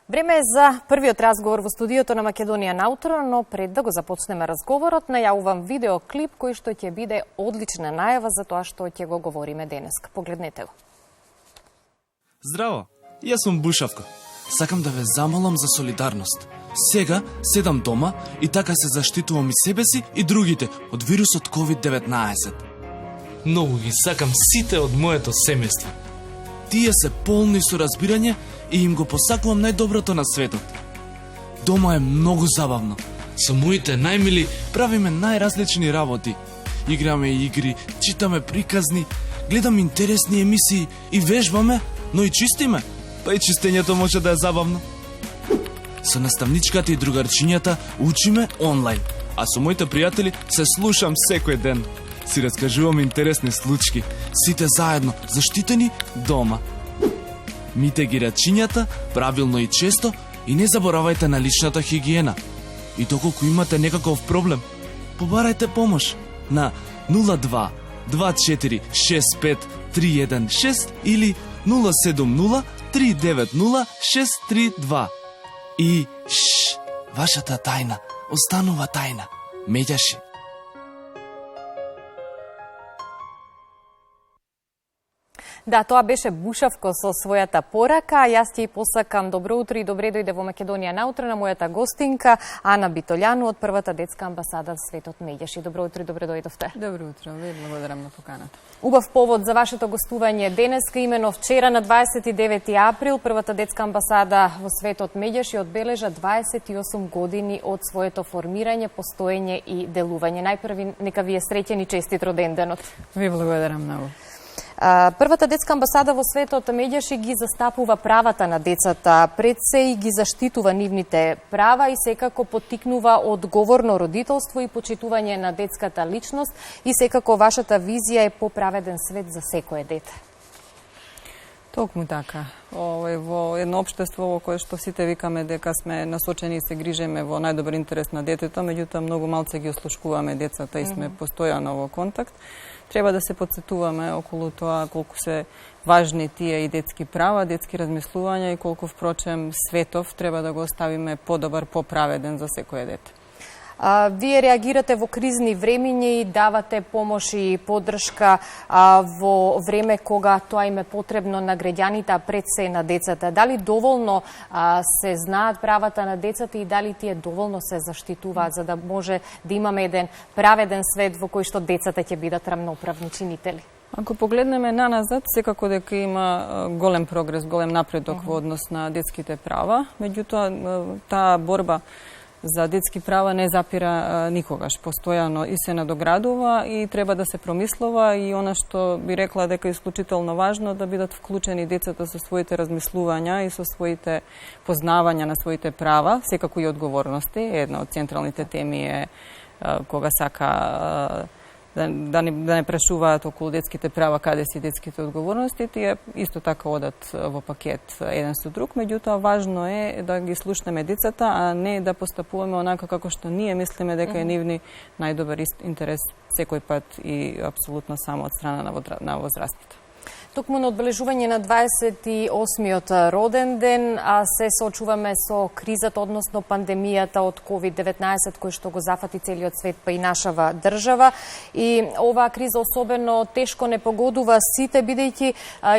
Време е за првиот разговор во студиото на Македонија наутро, но пред да го започнеме разговорот, најавувам видеоклип кој што ќе биде одлична најава за тоа што ќе го говориме денес. Погледнете го. Здраво, јас сум Бушавка. Сакам да ве замолам за солидарност. Сега седам дома и така се заштитувам и себе си и другите од вирусот COVID-19. Многу ги сакам сите од моето семејство. Тие се полни со разбирање и им го посакувам најдоброто на светот. Дома е многу забавно. Со моите најмили правиме најразлични работи. Играме игри, читаме приказни, гледам интересни емисии и вежбаме, но и чистиме. Па и чистењето може да е забавно. Со наставничката и другарчињата учиме онлайн, а со моите пријатели се слушам секој ден. Си раскажувам интересни случки, сите заедно, заштитени дома. Мите ги рачињата, правилно и често, и не заборавајте на личната хигиена. И доколку имате некаков проблем, побарајте помош на 02 24 65 316 или 070 390 632. И вашата тајна останува тајна. Меѓаши. Да, тоа беше Бушавко со својата порака. Јас ќе посакам добро утро и добре дојде во Македонија наутро на мојата гостинка Ана Битолјану од првата детска амбасада Светот Меѓаши. Добро утро и добре дојдовте. Добро утро, ви благодарам на поканата. Убав повод за вашето гостување денеска, имено вчера на 29 април првата детска амбасада во Светот Меѓаши одбележа 28 години од своето формирање, постоење и делување. Најпрви нека ви е среќен и честит роденденот. Ви благодарам многу. Првата детска амбасада во Светот Меѓаши ги застапува правата на децата, пред се и ги заштитува нивните права и секако поттикнува одговорно родителство и почитување на детската личност и секако вашата визија е поправеден свет за секое дете. Токму така. Во едно општество во кое што сите викаме дека сме насочени и се грижеме во најдобар интерес на детето, меѓутоа многу малце ги ослушкуваме децата и сме постојано во контакт. Треба да се подсетуваме околу тоа колку се важни тие и детски права, детски размислувања и колку впрочем светов треба да го оставиме подобар, поправеден за секое дете. Вие реагирате во кризни времиња и давате помош и поддршка во време кога тоа им е потребно на граѓаните, а пред се на децата. Дали доволно се знаат правата на децата и дали тие доволно се заштитуваат за да може да имаме еден праведен свет во кој што децата ќе бидат рамноправни чинители? Ако погледнеме наназад, секако дека има голем прогрес, голем напредок во однос на детските права, меѓутоа таа борба за детски права не запира никогаш, постојано и се надоградува и треба да се промислува и она што би рекла дека е исклучително важно да бидат вклучени децата со своите размислувања и со своите познавања на своите права, секако и одговорности. Една од централните теми е кога сака да не прашуваат околу детските права, каде си детските одговорности, тие исто така одат во пакет еден со друг, меѓутоа важно е да ги слушнеме децата, а не да постапуваме онака како што ние мислиме дека е нивни најдобар интерес секој пат и апсолутно само од страна на возрастните. Токму на одбележување на 28-миот роден ден, се соочуваме со кризата, односно пандемијата од COVID-19, кој што го зафати целиот свет, па и нашава држава. И оваа криза особено тешко не погодува сите, бидејќи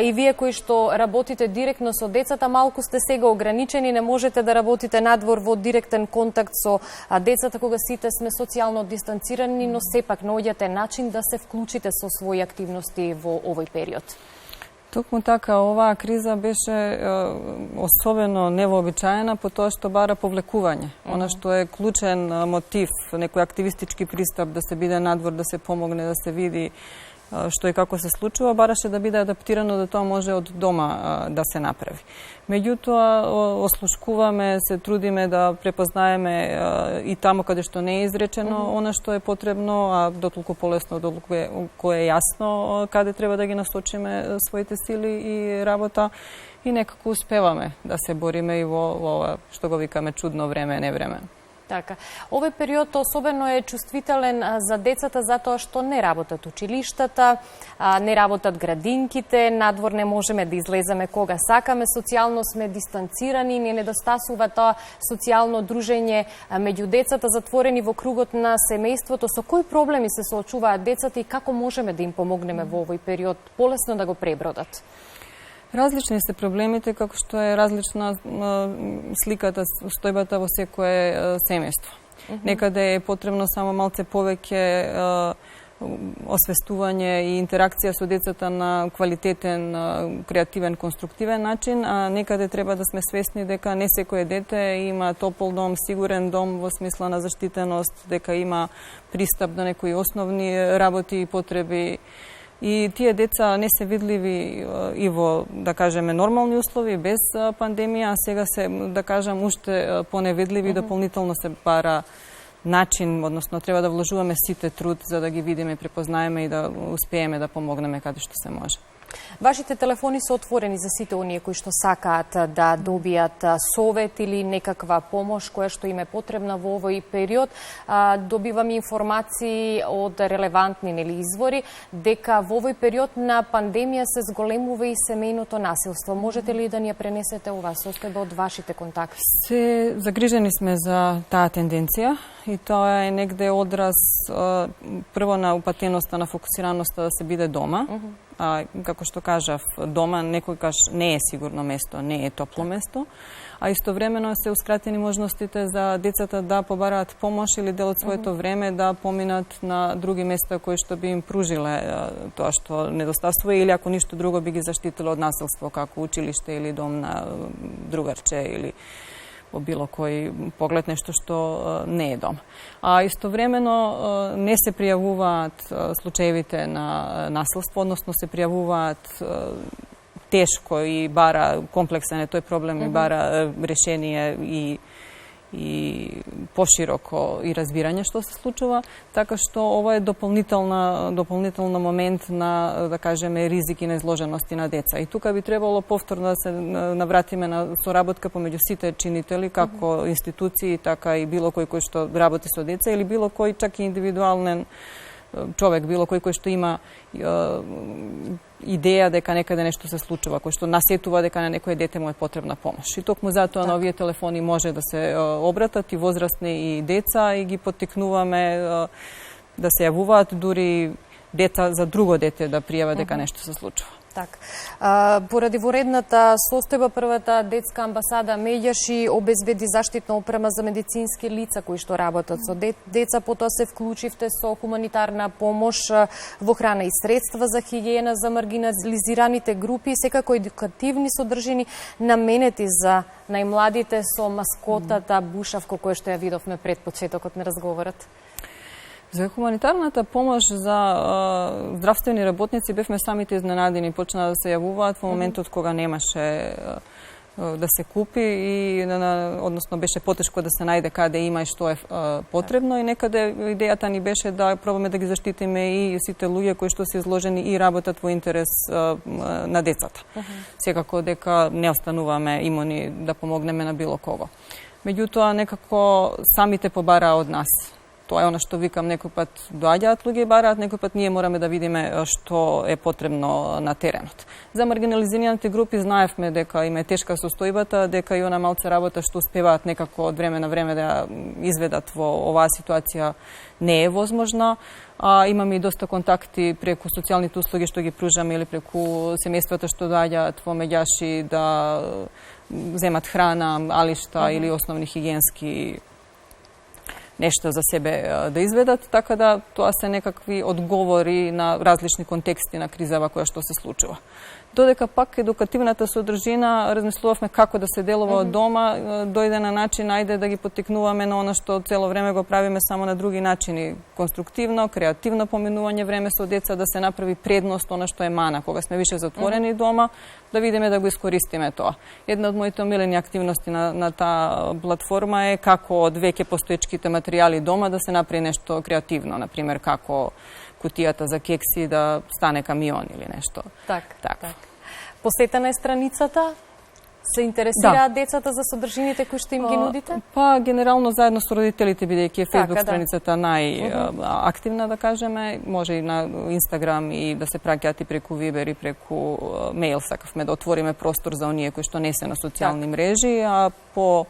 и вие кои што работите директно со децата, малку сте сега ограничени, не можете да работите надвор во директен контакт со децата, кога сите сме социјално дистанцирани, но сепак наоѓате начин да се вклучите со своји активности во овој период. Токму така, оваа криза беше особено невообичаена по тоа што бара повлекување. Она што е клучен мотив, некој активистички пристап да се биде надвор, да се помогне, да се види што и како се случува, бараше да биде адаптирано да тоа може од дома да се направи. Меѓутоа, ослушкуваме, се трудиме да препознаеме и тамо каде што не е изречено она што е потребно, а дотолку полесно, дотолку е јасно каде треба да ги насочиме своите сили и работа и некако успеваме да се бориме и во ова што го викаме чудно време, не време. Така. Овој период особено е чувствителен за децата затоа што не работат училиштата, не работат градинките, надвор не можеме да излеземе кога сакаме, социјално сме дистанцирани, не недостасува тоа социјално дружење меѓу децата, затворени во кругот на семејството. Со кои проблеми се соочуваат децата и како можеме да им помогнеме во овој период полесно да го пребродат? Различни се проблемите, како што е различна сликата, стојбата во секое семејство. Некаде е потребно само малце повеќе освестување и интеракција со децата на квалитетен, креативен, конструктивен начин, а некаде треба да сме свесни дека не секое дете има топол дом, сигурен дом во смисла на заштитеност, дека има пристап до некои основни работи и потреби. И тие деца не се видливи и во, да кажеме, нормални услови, без пандемија, а сега се, да кажам, уште поневидливи, дополнително се бара начин, односно треба да вложуваме сите труд за да ги видиме, препознаеме и да успееме да помогнеме каде што се може. Вашите телефони се отворени за сите оние кои што сакаат да добијат совет или некаква помош која што им е потребна во овој период. Добиваме информации од релевантни извори дека во овој период на пандемија се зголемува и семејното насилство. Можете ли да ни ја пренесете оваа состојба од вашите контакти? Се загрижени сме за таа тенденција и тоа е негде одраз прво на упатеноста, на фокусираноста да се биде дома. Како што кажав, дома некогаш не е сигурно место, не е топло место, а истовремено се ускратени можностите за децата да побараат помош или дел од своето време да поминат на други места кои што би им пружиле тоа што недостасува или ако ништо друго би ги заштитило од насилство, како училиште или дом на другарче или во било кој поглед нешто што не е дом. А истовремено не се пријавуваат случаевите на насилство, односно се пријавуваат тешко и бара комплексен е тој проблем и бара решение и пошироко и разбирање што се случува, така што ова е дополнително момент на, да кажеме, ризики на изложености на деца. И тука би требало повторно да се навратиме на соработка помеѓу сите чинители, како институции, така и било кој што работи со деца или било кој чак и индивидуален човек, било кој што има идеја дека некаде нешто се случува, кој што насетува дека на некое дете му е потребна помош. И токму затоа на овие телефони може да се обратат и возрастни и деца и ги поттикнуваме да се јавуваат, дури деца за друго дете да пријава дека нешто се случува. Так. Поради воредната состојба, првата детска амбасада Меѓаши обезбеди заштитна опрема за медицински лица кои што работат со деца, потоа се вклучивте со хуманитарна помош во храна и средства за хигиена за маргинализираните групи, секако едукативни содржини наменети за најмладите со маскотата бушавко која што ја видовме пред почетокот на разговорот. За хуманитарната помош за здравствени работници бевме самите изненадени, почна да се јавуваат во моментот кога немаше да се купи и односно беше потешко да се најде каде има и што е потребно и некаде идејата ни беше да пробаме да ги заштитиме и сите луѓе кои што се изложени и работат во интерес на децата. Секако дека не остануваме имуни да помогнеме на било кого. Меѓутоа некако самите побараа од нас. Тоа е она што викам, некој пат доаѓаат луѓе и бараат, некој пат ние мораме да видиме што е потребно на теренот. За маргинализираните групи знаевме дека им е тешка состојбата, дека и она малце работа што успеваат некако од време на време да изведат во оваа ситуација не е возможна. Имаме и доста контакти преку социјалните услуги што ги пружаме или преку семејствата што доаѓаат во Меѓаши да земат храна, алишта или основни хигиенски нешто за себе да изведат, така да тоа се некакви одговори на различни контексти на кризава која што се случува. Додека пак едукативната содржина, размислувавме како да се делува од дома, дојде на начин, ајде да ги поттикнуваме на она што цело време го правиме само на други начини. Конструктивно, креативно поминување време со деца, да се направи предност она што е мана, кога сме више затворени дома, да видиме да го искористиме тоа. Една од моите омилени активности на таа платформа е како од веќе постоечките материјали дома да се направи нешто креативно, например како кутијата за кекси да стане камион или нешто. Так. Посетена е страницата? Се интересираат децата за содржините кои што им ги нудите? Па, генерално заедно со родителите, бидејќи е Facebook Така, страницата најактивна, да кажеме, може и на Instagram и да се праќаат и преку Viber и преку мејл, сакавме да отвориме простор за оние кои што не се на социјални мрежи, а по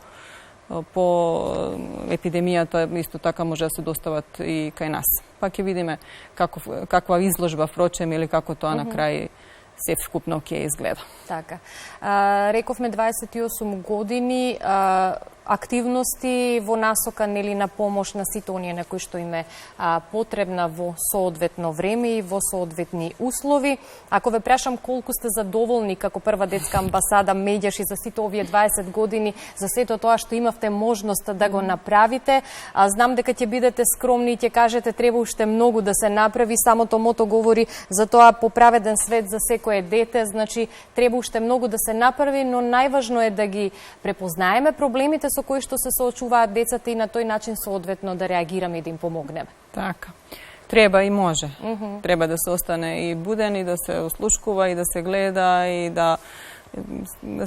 епидемијата исто така може да се достават и кај нас. Па ќе видиме каква изложба впрочем или како тоа на крај се вкупно ќе изгледа. Така. Рековме 28 години активности во насока нели на помош на сите оние на кои што им е потребна во соодветно време и во соодветни услови. Ако ве прашам колку сте задоволни како прва детска амбасада Медјаш и за сите овие 20 години за сето тоа што имавте можност да го направите, знам дека ќе бидете скромни и ќе кажете треба уште многу да се направи, самото мото говори за тоа поправеден свет за секое дете, значи треба уште многу да се направи, но најважно е да ги препознаеме проблемите со кои што се соочуваат децата и на тој начин соодветно да реагираме и да им помогнеме. Така. Треба и може. Треба да се остане и буден и да се ослушкува и да се гледа и да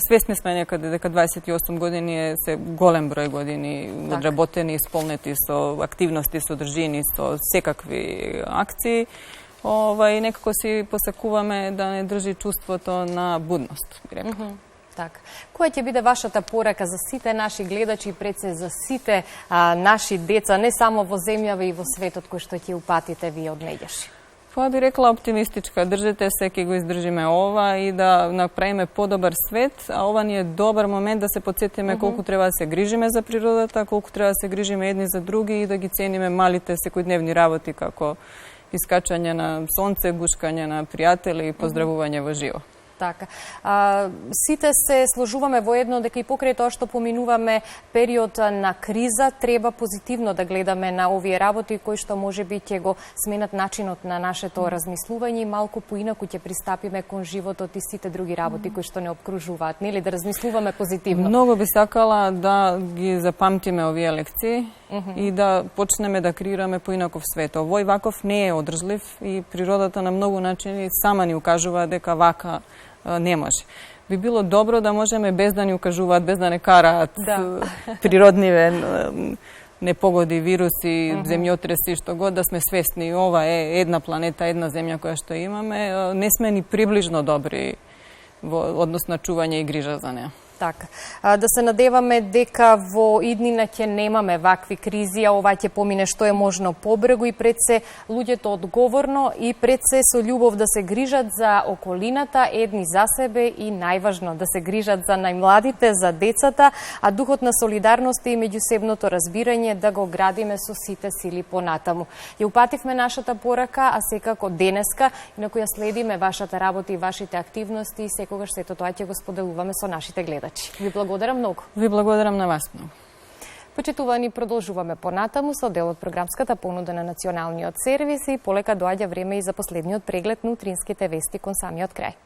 свесни сме некаде дека 28 години е се голем број години одработени, исполнети со активности, содржини, со секакви акции. И некако си посакуваме да не држи чувството на будност, би рекла. Така. Која ќе биде вашата порака за сите наши гледачи и пред се за сите наши деца, не само во земјава и во светот кој што ќе упатите вие од Медјаш? Па би рекла оптимистичка. Држите се, ќе го издржиме ова и да направиме подобар свет, а ова ни е добар момент да се подсетиме колку треба да се грижиме за природата, колку треба да се грижиме едни за други и да ги цениме малите секојдневни работи како искачање на сонце, гушкање на пријатели и поздравување во живо. Така. Сите се сложуваме во едно дека и покрај тоа што поминуваме период на криза, треба позитивно да гледаме на овие работи кои што можеби ќе го сменат начинот на нашето размислување и малку поинаку ќе пристапиме кон животот и сите други работи кои што не обкружуваат, нели да размислуваме позитивно. Многу би сакала да ги запамтиме овие лекции и да почнеме да креираме поинаков свет. Овој ваков не е одржлив и природата на многу начини сама ни укажува дека вака не може. Би било добро да можеме без да ни укажуваат, без да не караат природниве непогоди, вируси, земјотреси, што god, да сме свесни. Ова е една планета, една земја која што имаме. Не сме ни приближно добри во однос на чување и грижа за неа. Така. Да се надеваме дека во иднина ќе немаме вакви кризи, а ова ќе помине што е можно побрзо и пред се луѓето одговорно и пред се со љубов да се грижат за околината, едни за себе и најважно да се грижат за најмладите, за децата, а духот на солидарност и меѓусебното разбирање да го градиме со сите сили понатаму. Ја упативме нашата порака, а секако денеска, и на која следиме вашата работа и вашите активности и секогаш сето тоа ќе го споделуваме со нашите гледачи. Ви благодарам многу. Ви благодарам на вас многу. Почитувани, продолжуваме понатаму со дел од програмската понуда на Националниот сервис и полека доаѓа време и за последниот преглед на утринските вести кон самиот крај.